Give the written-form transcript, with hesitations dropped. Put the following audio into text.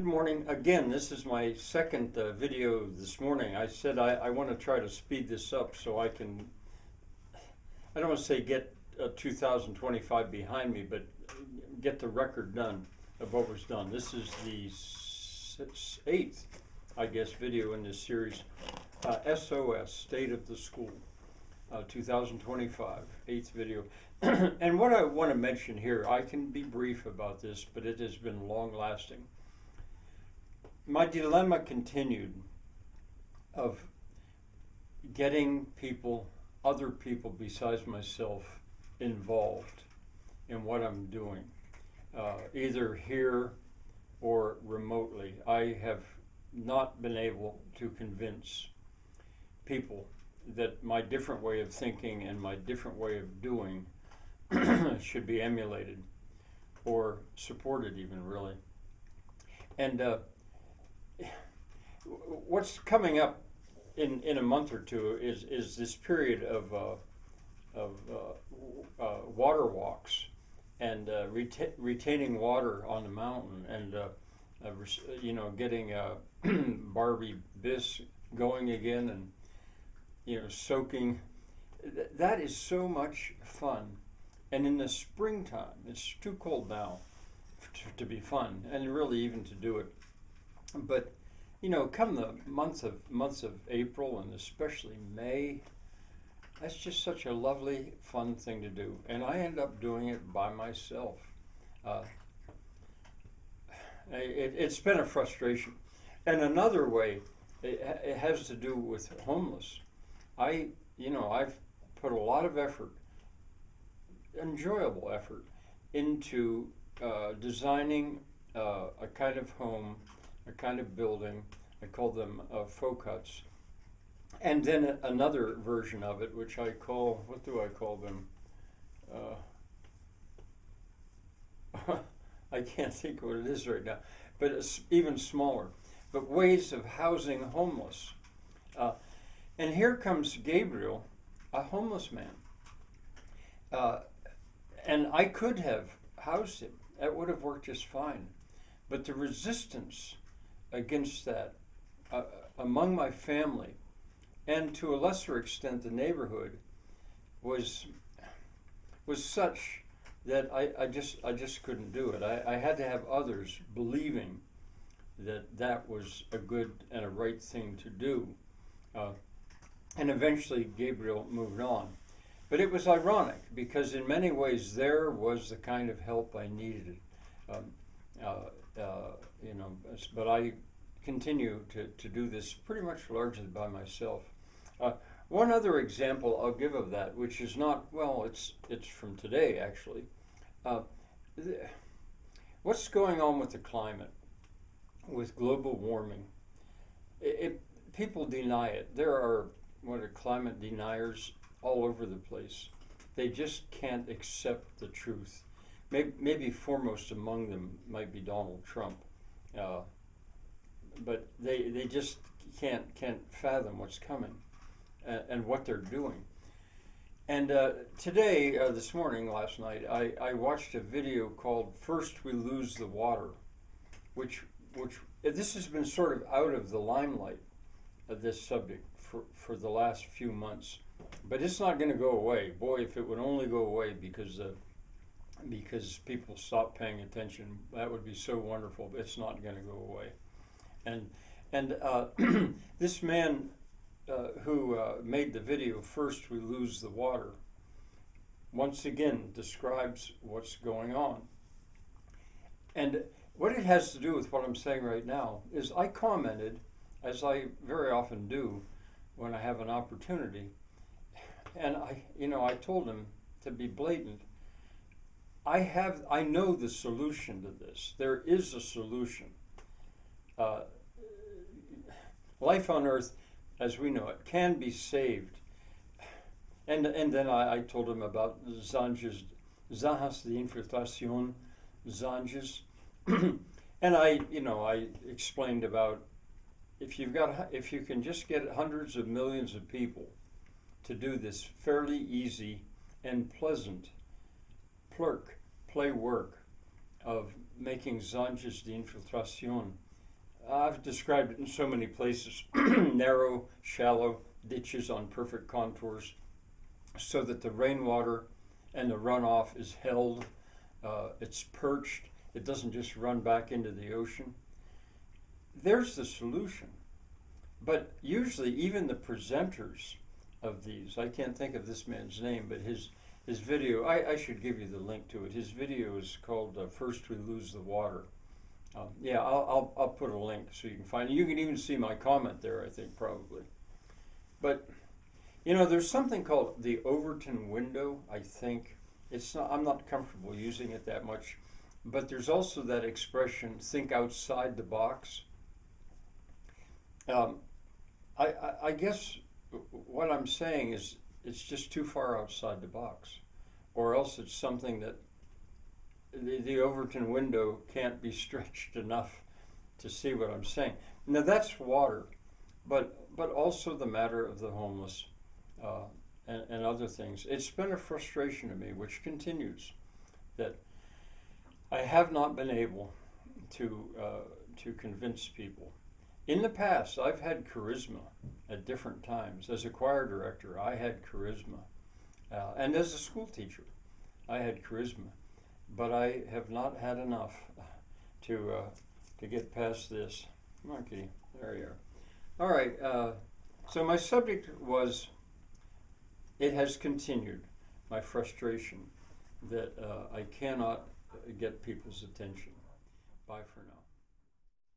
Good morning. Again, this is my second video this morning. I said I want to try to speed this up so I can, I don't want to say get 2025 behind me, but get the record done of what was done. This is the eighth, I guess, video in this series, SoS, State of the School, 2025, eighth video. And what I want to mention here, I can be brief about this, but it has been long lasting. My dilemma continued of getting people, other people besides myself, involved in what I'm doing, either here or remotely. I have not been able to convince people that my different way of thinking and my different way of doing should be emulated or supported even, really. And what's coming up in a month or two is this period of water walks and retaining water on the mountain and getting Barbie Biss going again and soaking. That is so much fun. And in the springtime, it's too cold now to be fun and really even to do it. But come the months of April and especially May, that's just such a lovely, fun thing to do. And I end up doing it by myself. It's been a frustration. And another way, it has to do with homeless. I've put a lot of effort, enjoyable effort, into designing a kind of home, a kind of building. I call them folk huts. And then another version of it, which I call, what do I call them? I can't think what it is right now, but it's even smaller. But ways of housing homeless. And here comes Gabriel, a homeless man. And I could have housed him. That would have worked just fine. But the resistance against that among my family, and to a lesser extent the neighborhood, was such that I just couldn't do it. I had to have others believing that was a good and a right thing to do. And eventually Gabriel moved on. But it was ironic because in many ways there was the kind of help I needed. But I continue to do this pretty much largely by myself. One other example I'll give of that, which is not, well, it's from today actually. What's going on with the climate, with global warming? People deny it. There are climate deniers all over the place. They just can't accept the truth. Maybe foremost among them might be Donald Trump. But they just can't fathom what's coming and what they're doing. And today, this morning, last night, I watched a video called "First We Lose the Water," which this has been sort of out of the limelight of this subject for the last few months. But it's not going to go away. Boy, if it would only go away because people stop paying attention, that would be so wonderful. It's not going to go away. And this man who made the video, "First We Lose the Water," once again describes what's going on. And what it has to do with what I'm saying right now is I commented, as I very often do when I have an opportunity, and I told him, to be blatant, I know the solution to this. There is a solution. Life on Earth, as we know it, can be saved. And then I told him about Zanges de infiltration, Zanges, and I explained about if you can just get hundreds of millions of people to do this fairly easy and pleasant plerk, play work of making Zanges de infiltration I've described it in so many places. Narrow, shallow ditches on perfect contours so that the rainwater and the runoff is held, it's perched, it doesn't just run back into the ocean. There's the solution. But usually even the presenters of these, I can't think of this man's name, but his video, I should give you the link to it. His video is called First We Lose the Water. Yeah, I'll put a link so you can find it. You can even see my comment there, I think, probably. But, you know, there's something called the Overton window, I think. I'm not comfortable using it that much. But there's also that expression, think outside the box. I guess what I'm saying is it's just too far outside the box. Or else it's something that the Overton window can't be stretched enough to see what I'm saying. Now that's water, but also the matter of the homeless and other things. It's been a frustration to me, which continues, that I have not been able to convince people. In the past, I've had charisma at different times. As a choir director, I had charisma, and as a school teacher, I had charisma. But I have not had enough to get past this. Come on, Kitty. There you are. All right. So my subject was, it has continued, my frustration that I cannot get people's attention. Bye for now.